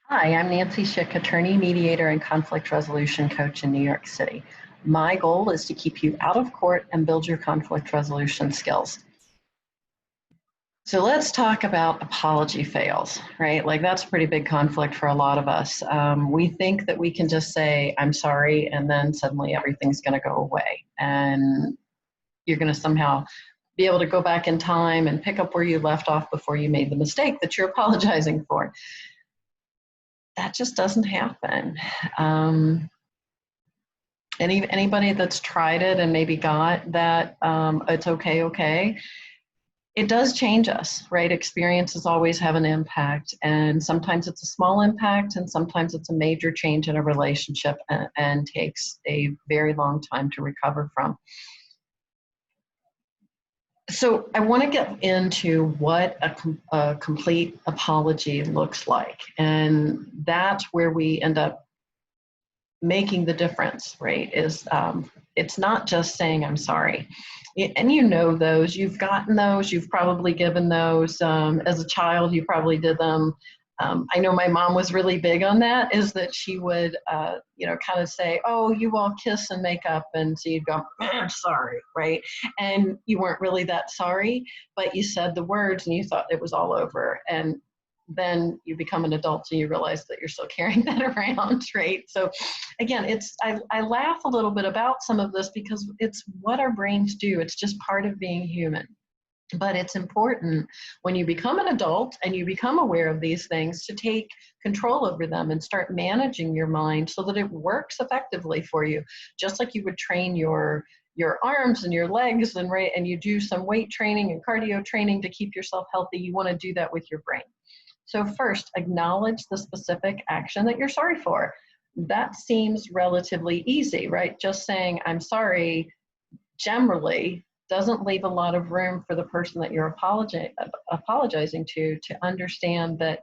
Hi, I'm Nancy Schick, attorney, mediator, and conflict resolution coach in New York City. My goal is to keep you out of court and build your conflict resolution skills. So let's talk about apology fails, right? Like that's a pretty big conflict for a lot of us. We think that we can just say, I'm sorry, and then suddenly everything's going to go away. And you're going to somehow be able to go back in time and pick up where you left off before you made the mistake that you're apologizing for. That just doesn't happen. Anybody that's tried it and maybe got that it's okay, it does change us, right? Experiences always have an impact, and sometimes it's a small impact, and sometimes it's a major change in a relationship and takes a very long time to recover from. So I want to get into what a complete apology looks like, and that's where we end up making the difference, right? It's not just saying I'm sorry. And you know those, you've gotten those, you've probably given those. As a child, you probably did them. I know my mom was really big on that, is that she would, kind of say, oh, you all kiss and make up. And so you'd go, sorry, right? And you weren't really that sorry, but you said the words and you thought it was all over. And then you become an adult and you realize that you're still carrying that around, right? So again, I laugh a little bit about some of this because it's what our brains do. It's just part of being human. But it's important when you become an adult and you become aware of these things to take control over them and start managing your mind so that it works effectively for you. Just like you would train your arms and your legs and you do some weight training and cardio training to keep yourself healthy, you want to do that with your brain. So first, acknowledge the specific action that you're sorry for. That seems relatively easy, right? Just saying, I'm sorry, generally doesn't leave a lot of room for the person that you're apologizing to understand that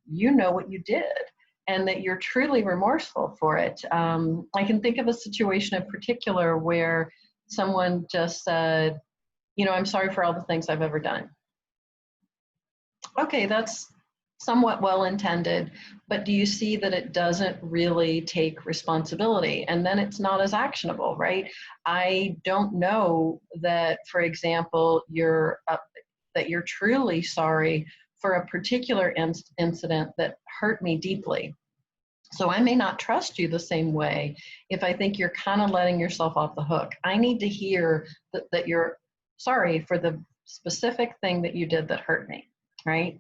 you know what you did and that you're truly remorseful for it. I can think of a situation in particular where someone just said, I'm sorry for all the things I've ever done. Okay, that's somewhat well-intended, but do you see that it doesn't really take responsibility? And then it's not as actionable, right? I don't know that, for example, that you're truly sorry for a particular incident that hurt me deeply. So I may not trust you the same way if I think you're kind of letting yourself off the hook. I need to hear that you're sorry for the specific thing that you did that hurt me, right?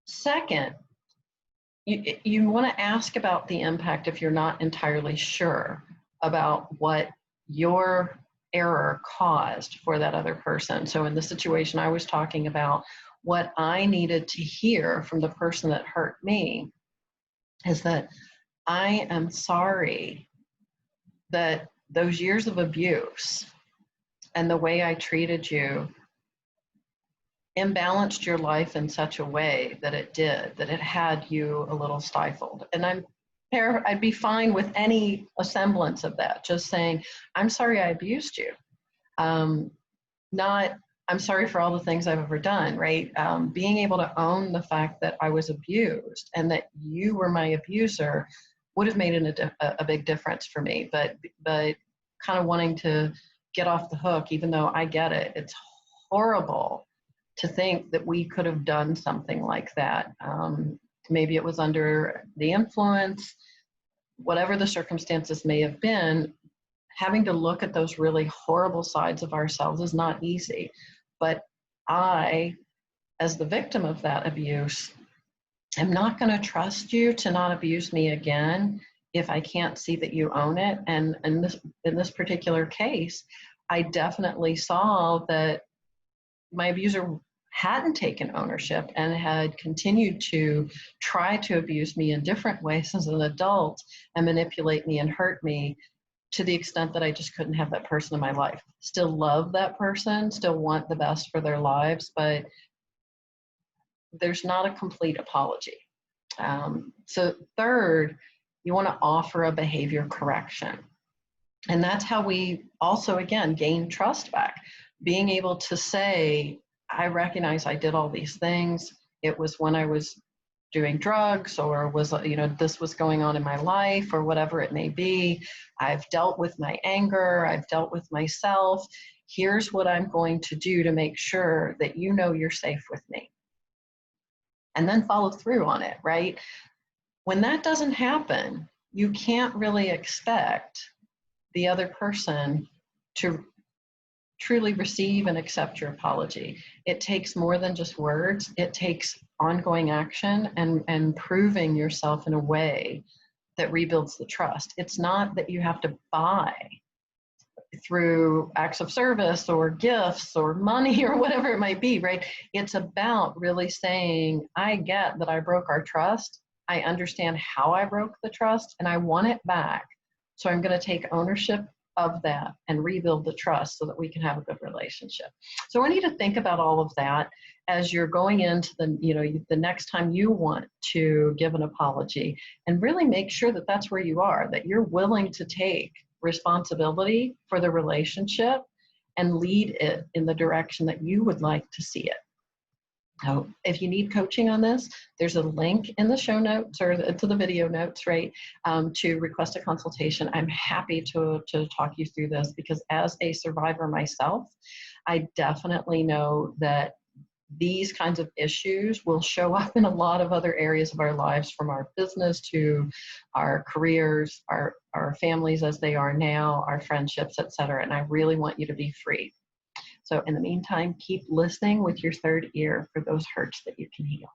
Second, you want to ask about the impact if you're not entirely sure about what your error caused for that other person. So in the situation I was talking about, what I needed to hear from the person that hurt me is that I am sorry that those years of abuse and the way I treated you imbalanced your life in such a way that it had you a little stifled. And I'd be fine with any semblance of that, just saying, I'm sorry I abused you. Not, I'm sorry for all the things I've ever done, right? Being able to own the fact that I was abused and that you were my abuser would have made a big difference for me. But kind of wanting to get off the hook, even though I get it, it's horrible to think that we could have done something like that. Maybe it was under the influence, whatever the circumstances may have been. Having to look at those really horrible sides of ourselves is not easy. But I, as the victim of that abuse, am not going to trust you to not abuse me again if I can't see that you own it. And in this particular case, I definitely saw that my abuser hadn't taken ownership and had continued to try to abuse me in different ways as an adult and manipulate me and hurt me to the extent that I just couldn't have that person in my life. Still love that person, still want the best for their lives, but there's not a complete apology. So third, you want to offer a behavior correction. And that's how we also, again, gain trust back. Being able to say, I recognize I did all these things. It was when I was doing drugs, or was, this was going on in my life, or whatever it may be. I've dealt with my anger. I've dealt with myself. Here's what I'm going to do to make sure that you're safe with me. And then follow through on it, right? When that doesn't happen, you can't really expect the other person to truly receive and accept your apology. It takes more than just words. It takes ongoing action and proving yourself in a way that rebuilds the trust. It's not that you have to buy through acts of service or gifts or money or whatever it might be, right? It's about really saying, I get that I broke our trust. I understand how I broke the trust, and I want it back. So I'm going to take ownership of that and rebuild the trust so that we can have a good relationship. So I want you to think about all of that as you're going into the next time you want to give an apology, and really make sure that that's where you are, that you're willing to take responsibility for the relationship and lead it in the direction that you would like to see it. Now, if you need coaching on this, there's a link in the show notes or to the video notes, right, to request a consultation. I'm happy to talk you through this, because as a survivor myself, I definitely know that these kinds of issues will show up in a lot of other areas of our lives, from our business to our careers, our families as they are now, our friendships, etc. And I really want you to be free. So in the meantime, keep listening with your third ear for those hurts that you can heal.